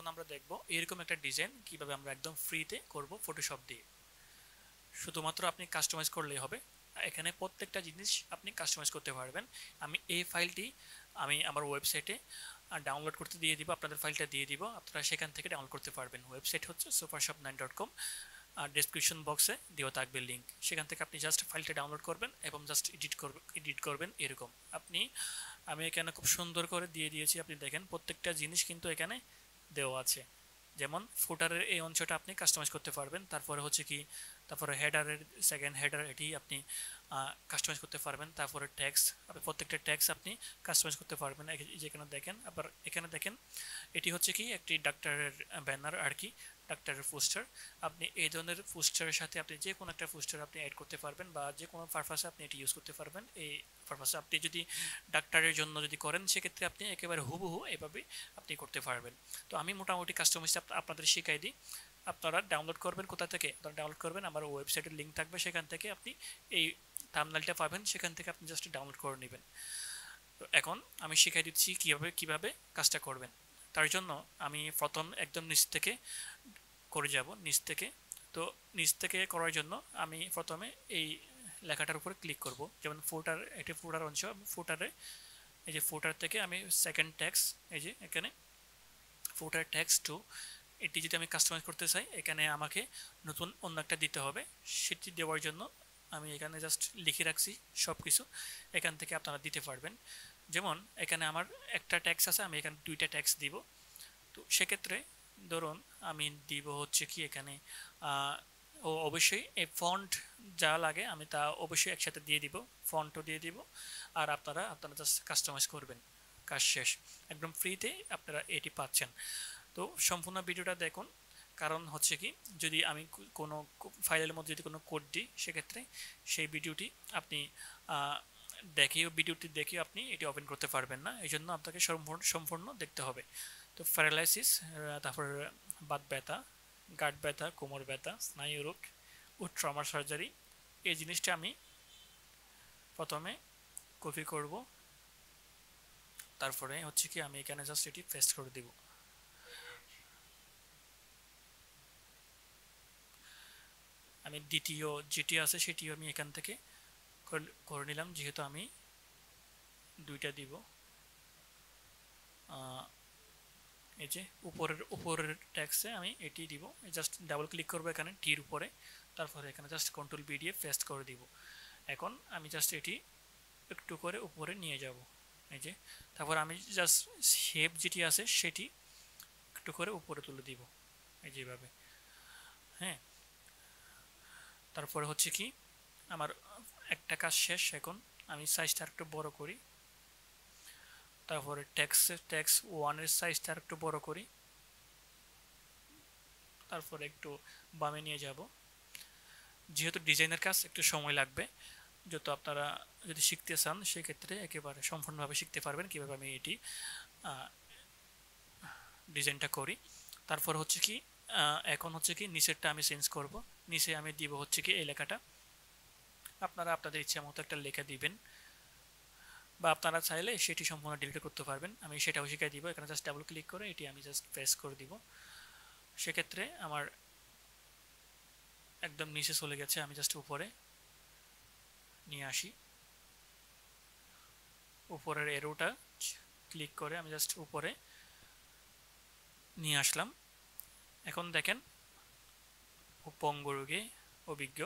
এখন আমরা দেখব এরকম একটা ডিজাইন কিভাবে আমরা একদম ফ্রিতে করব ফটোশপ দিয়ে। শুধুমাত্র আপনি কাস্টমাইজ করলেই হবে। এখানে প্রত্যেকটা জিনিস আপনি কাস্টমাইজ করতে পারবেন। আমি এই ফাইলটি আমি আমার ওয়েবসাইটে ডাউনলোড করতে দিয়ে দিব, আপনাদের ফাইলটা দিয়ে দিব, আপনারা সেখান থেকে ডাউনলোড করতে পারবেন। ওয়েবসাইট হচ্ছে supershop9.com, আর ডেসক্রিপশন বক্সে দেওয়া থাকবে লিঙ্ক। সেখান থেকে আপনি জাস্ট ফাইলটা ডাউনলোড করবেন এবং জাস্ট এডিট করবেন এরকম। আমি এখানে খুব সুন্দর করে দিয়ে দিয়েছি, আপনি দেখেন প্রত্যেকটা জিনিস কিন্তু এখানে দেওয়া আছে। যেমন ফুটারের এই অংশটা আপনি কাস্টমাইজ করতে পারবেন, তারপরে হেডারের সেকেন্ড হেডার এটি আপনি কাস্টমাইজ করতে পারবেন, তারপরে ট্যাক্স, আপনি প্রত্যেকটা ট্যাক্স আপনি কাস্টমাইজ করতে পারবেন। যেখানে দেখেন, আবার এখানে দেখেন এটি হচ্ছে কি একটি ডাক্তারের ব্যানার আর কি, ডাক্তারের পোস্টার। আপনি এই ধরনের পোস্টারের সাথে আপনি যে কোনো একটা পোস্টার আপনি অ্যাড করতে পারবেন, বা যে কোনো পারপাসে আপনি এটি ইউজ করতে পারবেন। এই পারপাসে আপনি যদি ডাক্তারের জন্য যদি করেন, সেক্ষেত্রে আপনি একেবারে হুবহু এভাবে আপনি করতে পারবেন। তো আমি মোটামুটি কাস্টমাইজটা আপনাদের শিখাই দিই। আপনারা ডাউনলোড করবেন কোথা থেকে? আপনারা ডাউনলোড করবেন, আমার ওয়েবসাইটের লিঙ্ক থাকবে, সেখান থেকে আপনি এই থাম্বনেইলটা পাবেন, সেখান থেকে আপনি জাস্ট ডাউনলোড করে নেবেন। তো এখন আমি শিখাই দিচ্ছি কিভাবে কাজটা করবেন। তার জন্য আমি প্রথম একদম নিচ থেকে করে যাব, নিচ থেকে। তো নিচ থেকে করার জন্য আমি প্রথমে এই লেখাটার উপর ক্লিক করব। যেমন ফুটার, একটি ফুটার অংশ, ফুটারে এই যে ফুটার থেকে আমি সেকেন্ড ট্যাক্স, এই যে এখানে ফুটার ট্যাক্স টু, এটি যদি আমি কাস্টমাইজ করতে চাই, এখানে আমাকে নতুন অন্য একটা দিতে হবে। সেটি দেওয়ার জন্য আমি এখানে জাস্ট লিখে রাখছি সব কিছু, এখান থেকে আপনারা দিতে পারবেন। যেমন এখানে আমার একটা ট্যাক্স আছে, আমি এখানে দুইটা ট্যাক্স দিব। তো সেক্ষেত্রে ধরুন আমি দিব হচ্ছে কি এখানে অবশ্যই এই ফন্ট যা লাগে আমি তা অবশ্যই একসাথে দিয়ে দিব, ফন্টও দিয়ে দিব। আর আপনারা জাস্ট কাস্টমাইজ করবেন, কাজ শেষ। একদম ফ্রিতে আপনারা এটি পাচ্ছেন। তো সম্পূর্ণ ভিডিওটা দেখুন, কারণ হচ্ছে কি যদি আমি কোনো ফাইলের মধ্যে যদি কোনো কোড দিই, সেক্ষেত্রে সেই ভিডিওটি আপনি ভিডিওটি দেখে আপনি এটি ওপেন করতে পারবেন না। এই জন্য আপনাকে সম্পূর্ণ দেখতে হবে। তো প্যারালাইসিস, তারপর বাত ব্যথা, গাঁট ব্যথা, কোমর ব্যথা, স্নায়ু রোগ ও ট্রমা সার্জারি, এই জিনিসটা আমি প্রথমে কপি করব। তারপরে হচ্ছে কি আমি এখানে জাস্ট এটি পেস্ট করে দিব। আমি দ্বিতীয় যেটি আছে সেটিও আমি এখান থেকে করে নিলাম, যেহেতু আমি দুইটা দিব। এই যে উপরের ট্যাক্সে আমি এটি দিব, জাস্ট ডাবল ক্লিক করবো এখানে টির উপরে, তারপরে এখানে জাস্ট কন্ট্রোল বি দিয়ে পেস্ট করে দিব। এখন আমি জাস্ট এটি একটু করে উপরে নিয়ে যাব, এই যে। তারপর আমি জাস্ট শেপ যেটি আছে সেটি একটু করে উপরে তুলে দিব, এই যেভাবে। হ্যাঁ, তারপরে হচ্ছে কি আমার একটা কাজ শেষ। এখন আমি সাইজটা একটু বড় করি, তারপরে ট্যাক্স ওয়ানের সাইজটা একটু বড় করি, তারপরে একটু বামে নিয়ে যাব। যেহেতু ডিজাইনের কাজ একটু সময় লাগবে, যত আপনারা যদি শিখতে চান সেক্ষেত্রে একেবারে সম্পূর্ণভাবে শিখতে পারবেন কীভাবে আমি এটি ডিজাইনটা করি। তারপর হচ্ছে কি এখন হচ্ছে কি নিচেরটা আমি চেঞ্জ করব। নিচে আমি দিব হচ্ছে কি এই লেখাটা, আপনারা আপনাদের ইচ্ছা মতো একটা লেখা দিবেন, বা আপনারা চাইলে সেটি সম্পূর্ণ ডিলিট করতে পারবেন। আমি সেটাও শিখাই দিব। এখানে জাস্ট ডাবল ক্লিক করে এটি আমি জাস্ট প্রেস করে দিব। সেক্ষেত্রে আমার একদম নিচে চলে গেছে, আমি জাস্ট উপরে নিয়ে আসি। উপরের এরোটা ক্লিক করে আমি জাস্ট উপরে নিয়ে আসলাম। এখন দেখেন পঙ্গু রোগে অভিজ্ঞ।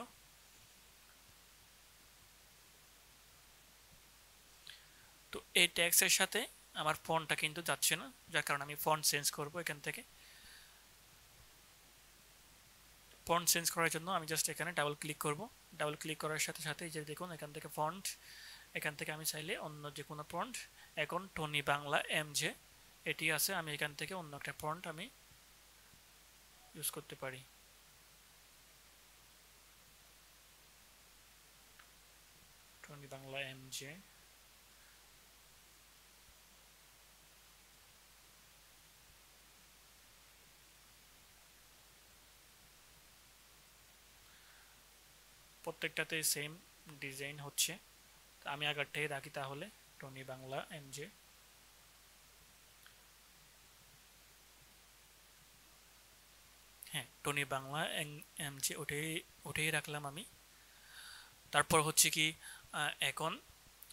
তো এই ট্যাক্সের সাথে আমার ফন্টটা কিন্তু যাচ্ছে না, যার কারণে আমি ফন্ট চেঞ্জ করব। এখান থেকে ফন্ট চেঞ্জ করার জন্য আমি জাস্ট এখানে ডাবল ক্লিক করব। ডাবল ক্লিক করার সাথে সাথে যে দেখুন এখান থেকে ফন্ট, এখান থেকে আমি চাইলে অন্য যে কোনো ফন্ট, এখন টনি বাংলা এমজে এটি আছে, আমি এখান থেকে অন্য একটা ফন্ট আমি ইউজ করতে পারি। টনি বাংলা এমজে, প্রত্যেকটাতে সেম ডিজাইন হচ্ছে। আমি আগেরটাই রাখি তাহলে, Tony Bangla এমজে। Tony Bangla MG ওটাই রাখলাম আমি। তারপর হচ্ছে কি এখন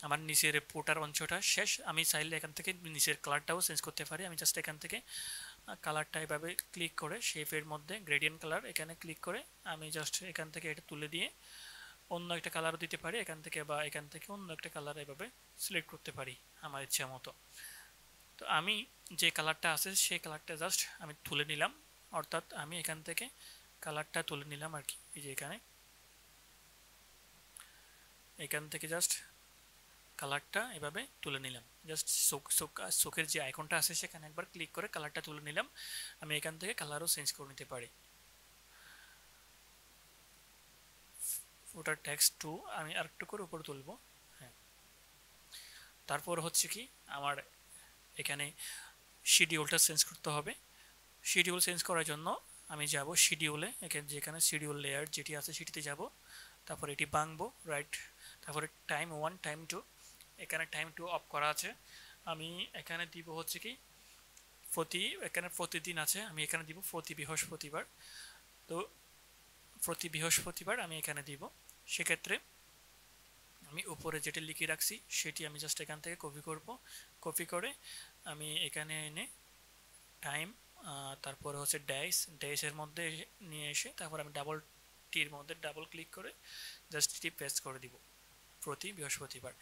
আমার নিচের পোর্টার অংশটা শেষ। আমি চাইলে এখান থেকে নিচের কালারটাও চেঞ্জ করতে পারি। আমি জাস্ট এখান থেকে কালারটা এভাবে ক্লিক করে শেপের মধ্যে গ্রেডিয়েন্ট কালার এখানে ক্লিক করে আমি জাস্ট এখান থেকে এটা তুলে দিয়ে অন্য একটা কালারও দিতে পারি এখান থেকে, বা এখান থেকে অন্য একটা কালার এভাবে সিলেক্ট করতে পারি আমার ইচ্ছা মতো। তো আমি যে কালারটা আছে সেই কালারটা জাস্ট আমি তুলে নিলাম, অর্থাৎ আমি এখান থেকে কালারটা তুলে নিলাম আর কি। এই যে এখান থেকে জাস্ট কালারটা এভাবে তুলে নিলাম, জাস্ট চোখের যে আইকনটা আছে সেখানে একবার ক্লিক করে কালারটা তুলে নিলাম। আমি এখান থেকে কালারও চেঞ্জ করে নিতে পারি। ফুটার টেক্সট টু আমি আরেকটু করে উপরে তুলবো। হ্যাঁ, তারপর হচ্ছে কি আমার এখানে শিডিউলটা চেঞ্জ করতে হবে। শিডিউল চেঞ্জ করার জন্য আমি যাব শিডিউলে, এখানে যেখানে শিডিউল লেয়ার যেটি আছে সেটিতে যাব, তারপর এটি ভাঙবো রাইট, তারপরে টাইম 1 টাইম 2, এখানে টাইম 2 অফ করা আছে। আমি এখানে দিব হচ্ছে কি এখানে প্রতিদিন আছে, আমি এখানে দিব প্রতি বৃহস্পতিবার। তো প্রতি বৃহস্পতিবার আমি এখানে দিব। সেক্ষেত্রে আমি উপরে যেটা লিখে রাখছি সেটি আমি জাস্ট এখান থেকে কপি করব। কপি করে আমি এখানে এনে টাইম, তারপরে হচ্ছে ডেইসের মধ্যে নিয়ে এসে তারপর আমি ডাবল টির মধ্যে ডাবল ক্লিক করে জাস্ট এটি পেস্ট করে দিব প্রতি বৃহস্পতিবার।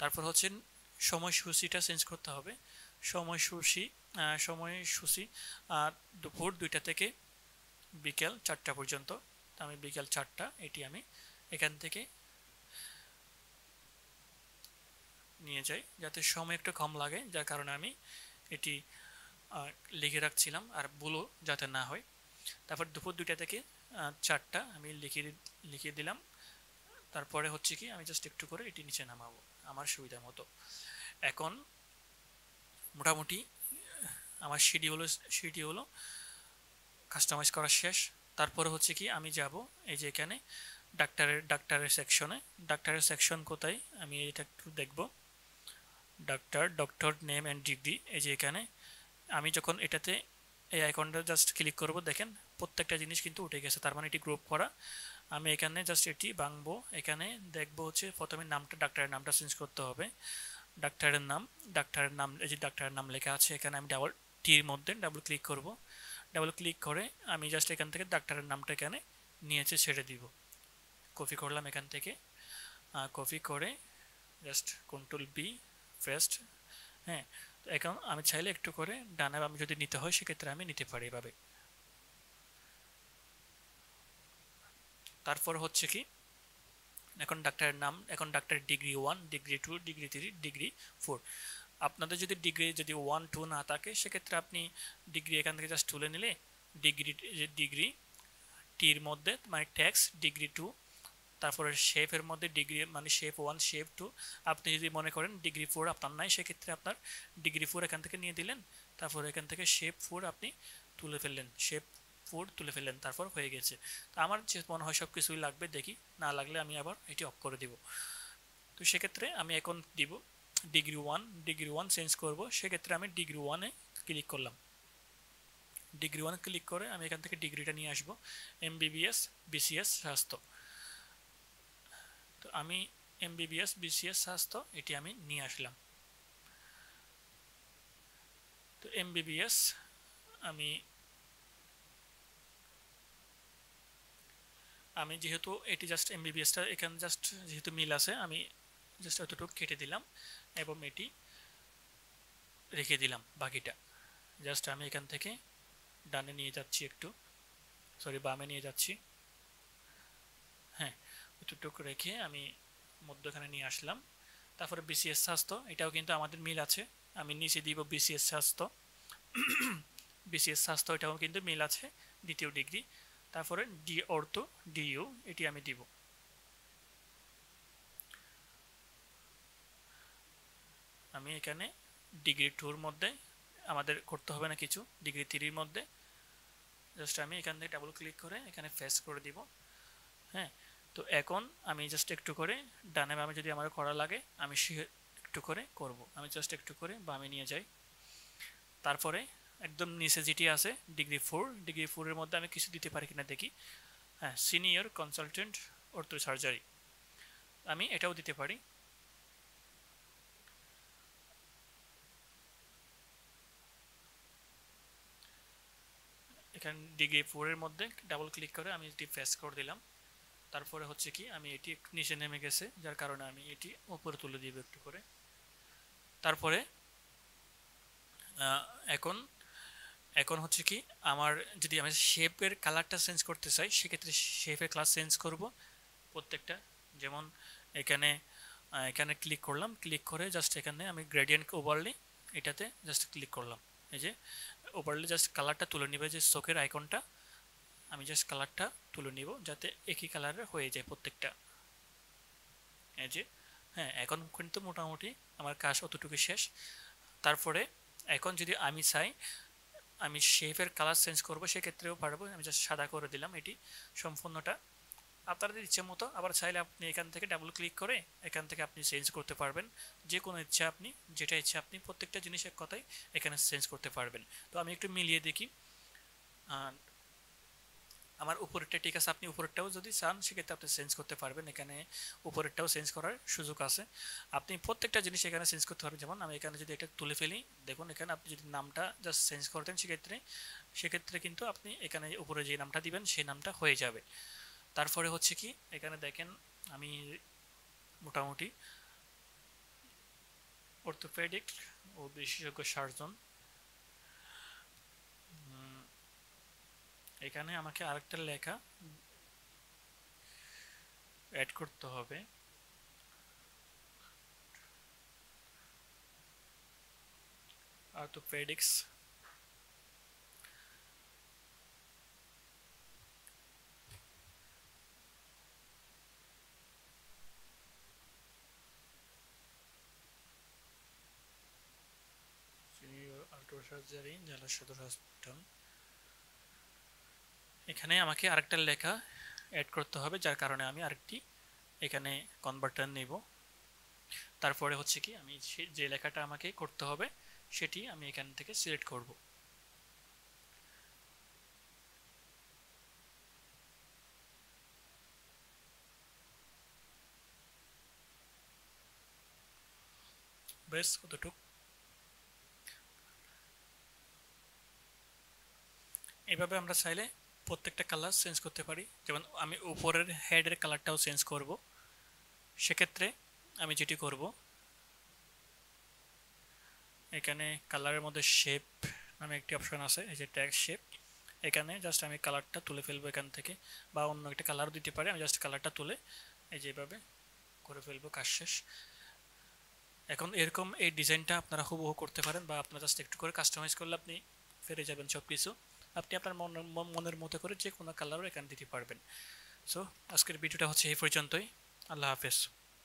তারপর হচ্ছে সময়সূচিটা চেঞ্জ করতে হবে। সময়সূচি দুপুর 2টা থেকে বিকেল 4টা পর্যন্ত। আমি বিকেল 4টা এটি আমি এখান থেকে নিয়ে যাই যাতে সময় একটু কম লাগে, যার কারণে আমি এটি লিখে রাখছিলাম আর ভুলও যাতে না হয়। তারপর দুপুর 2টা থেকে 4টা আমি লিখিয়ে দিলাম। তারপরে হচ্ছে কি আমি জাস্ট একটু করে এটি নিচে নামাবো আমার সুবিধা মতো। এখন মোটামুটি আমার শিডিউলও কাস্টমাইজ করা শেষ। তারপরে হচ্ছে কি আমি যাব এই যে এখানে ডাক্তারের সেকশন কোথায় আমি এটা একটু দেখব। ডক্টর নেম অ্যান্ড ডিগ্রি, এই যে এখানে আমি যখন এটাতে এই আইকনটা জাস্ট ক্লিক করব দেখেন প্রত্যেকটা জিনিস কিন্তু উঠে গেছে, তার মানে এটি গ্রুপ করা। আমি এখানে জাস্ট এটি ভাঙবো, এখানে দেখবো হচ্ছে প্রথমে ডাক্তারের নামটা চেঞ্জ করতে হবে। ডাক্তারের নাম এই যে ডাক্তারের নাম লেখা আছে এখানে আমি ডাবল টির মধ্যে ডাবল ক্লিক করব। ডাবল ক্লিক করে আমি জাস্ট এখান থেকে ডাক্তারের নামটা এখানে নিয়েছে ছেড়ে দিব। কপি করলাম এখান থেকে, কপি করে জাস্ট কন্ট্রোল বি পেস্ট। হ্যাঁ, তো এখন আমি চাইলে একটু করে ডানে আমি যদি নিতে হয় সেক্ষেত্রে আমি নিতে পারি এভাবে। তারপর হচ্ছে কি এখন ডাক্তারের নাম, এখন ডাক্তারের ডিগ্রি 1 ডিগ্রি 2 ডিগ্রি 3 ডিগ্রি 4। আপনাদের যদি ডিগ্রি 1 2 না থাকে সেক্ষেত্রে আপনি ডিগ্রি এখান থেকে জাস্ট তুলে নিলে ডিগ্রি টির মধ্যে মানে ট্যাক্স ডিগ্রি 2, তারপরে শেফের মধ্যে ডিগ্রি মানে শেপ 1 শেপ 2। আপনি যদি মনে করেন ডিগ্রি 4 আপনার নাই সেক্ষেত্রে আপনার ডিগ্রি 4 এখান থেকে নিয়ে দিলেন, তারপর এখান থেকে শেপ 4 আপনি তুলে ফেললেন, তারপর হয়ে গেছে। তো আমার যে মনে হয় সব কিছুই লাগবে, দেখি না লাগলে আমি আবার এটি অফ করে দিব। তো সেক্ষেত্রে আমি এখন দিব ডিগ্রি 1 চেঞ্জ করব। সেক্ষেত্রে আমি ডিগ্রি 1-এ ক্লিক করলাম। ডিগ্রি 1 ক্লিক করে আমি এখান থেকে ডিগ্রিটা নিয়ে আসবো এমবিবিএস বিসিএস স্বাস্থ্য। তো আমি এমবিবিএস বিসিএস স্বাস্থ্য এটি আমি নিয়ে আসলাম। তো এমবিবিএস আমি যেহেতু এটি জাস্ট এমবিবিএসটা এখানে জাস্ট যেহেতু মিল আছে আমি জাস্ট এতটুকু কেটে দিলাম এবং এটি রেখে দিলাম। বাকিটা জাস্ট আমি এখান থেকে ডানে নিয়ে যাচ্ছি, বামে নিয়ে যাচ্ছি। হ্যাঁ, এতটুকু রেখে আমি মধ্যখানে নিয়ে আসলাম। তারপরে বিসিএস স্বাস্থ্য এটাও কিন্তু আমাদের মিল আছে, আমি নিচে দিব বিসিএস স্বাস্থ্য এটাও কিন্তু মিল আছে দ্বিতীয় ডিগ্রি। তারপরে ডি অর্থ ডিইউ এটি আমি দিব। আমি এখানে ডিগ্রি 2-র মধ্যে আমাদের করতে হবে না কিছু, ডিগ্রি 3-র মধ্যে জাস্ট আমি এখান থেকে ডাবল ক্লিক করে এখানে পেস্ট করে দিব। হ্যাঁ, তো এখন আমি জাস্ট একটু করে ডানে বামে যদি আমার করা লাগে আমি একটু করে করব। আমি জাস্ট একটু করে বামে নিয়ে যাই। তারপরে একদম নিচে যেটি আছে ডিগ্রি 4 এর মধ্যে আমি কিছু দিতে পারি কিনা দেখি। হ্যাঁ, সিনিয়র কনসালটেন্ট অর্থো সার্জারি, আমি এটাও দিতে পারি। এখানে ডিগ্রি 4 এর মধ্যে ডাবল ক্লিক করে আমি এটি ফেস করে দিলাম। তারপরে হচ্ছে কি আমি এটি নিচে নেমে গেছে, যার কারণে আমি এটি উপরে তুলে দিব একটু করে। তারপরে এখন এখন হচ্ছে কি আমার যদি আমি শেপের কালারটা চেঞ্জ করতে চাই, সেক্ষেত্রে শেপের কালার চেঞ্জ করব প্রত্যেকটা। যেমন এখানে এখানে ক্লিক করলাম, ক্লিক করে জাস্ট এখানে আমি গ্রেডিয়েন্ট ওভারলি এটাতে জাস্ট ক্লিক করলাম। এই যে ওভারলি জাস্ট কালারটা তুলে নিবে, যে চোখের আইকনটা আমি জাস্ট কালারটা তুলে নিব যাতে একই কালারের হয়ে যায় প্রত্যেকটা। এই যে হ্যাঁ, এখন কিন্তু মোটামুটি আমার কাজ অতটুকু শেষ। তারপরে এখন যদি আমি চাই আমি শেপের কালার চেঞ্জ করবো, সেক্ষেত্রেও পারবো। আমি জাস্ট সাদা করে দিলাম এটি সম্পূর্ণটা। আপনাদের ইচ্ছে মতো আবার চাইলে আপনি এখান থেকে ডাবল ক্লিক করে এখান থেকে আপনি চেঞ্জ করতে পারবেন। যে কোনো ইচ্ছা আপনি যেটা ইচ্ছা আপনি প্রত্যেকটা জিনিস এক কথায় এখানে চেঞ্জ করতে পারবেন। তো আমি একটু মিলিয়ে দেখি। আমার উপরেরটা ঠিক আছে, আপনি উপরেরটাও যদি চান সেক্ষেত্রে আপনি চেঞ্জ করতে পারবেন। এখানে উপরেরটাও চেঞ্জ করার সুযোগ আছে, আপনি প্রত্যেকটা জিনিস এখানে চেঞ্জ করতে পারবেন। যেমন আমি এখানে যদি এটা তুলে ফেলি, দেখুন এখানে আপনি যদি নামটা জাস্ট চেঞ্জ করতেন সেক্ষেত্রে কিন্তু আপনি এখানে উপরে যে নামটা দিবেন সেই নামটা হয়ে যাবে। তারপরে হচ্ছে কি এখানে দেখেন আমি মোটামুটি অর্থোপেডিক ও বিশেষজ্ঞ সার্জন, এখানে আমাকে আরেকটা লেখা অ্যাড করতে হবে। অর্থোপেডিক্স সিনিয়র আল্ট্রা সার্জারি জেলা সদর হসপিটাল, এখানে আমাকে আরেকটা লেখা অ্যাড করতে হবে, যার কারণে আমি আরেকটি এখানে কনভার্টার নেব। তারপরে হচ্ছে কি আমি যে লেখাটা আমাকে করতে হবে সেটি আমি এখান থেকে সিলেক্ট করব। বেশ কতটুক। এভাবে আমরা চাইলে প্রত্যেকটা কালার চেঞ্জ করতে পারি। যেমন আমি উপরের হেডের কালারটাও চেঞ্জ করব, সেক্ষেত্রে আমি যেটি করব এখানে কালারের মধ্যে শেপ নামে একটি অপশন আছে, এই যে ট্যাগ শেপ, এখানে জাস্ট আমি কালারটা তুলে ফেলবো এখান থেকে, বা অন্য একটা কালারও দিতে পারি। আমি জাস্ট কালারটা তুলে এই যেভাবে করে ফেলবো, কাজ শেষ। এখন এরকম এই ডিজাইনটা আপনারা হুবহু করতে পারেন, বা আপনারা জাস্ট একটু করে কাস্টমাইজ করলে আপনি ফিরে যাবেন সব কিছু। আপনি আপনার মনের মতো করে যে কোনো কালারও এখানে দিতে পারবেন। সো আজকের ভিডিওটা হচ্ছে এই পর্যন্তই। আল্লাহ হাফেজ।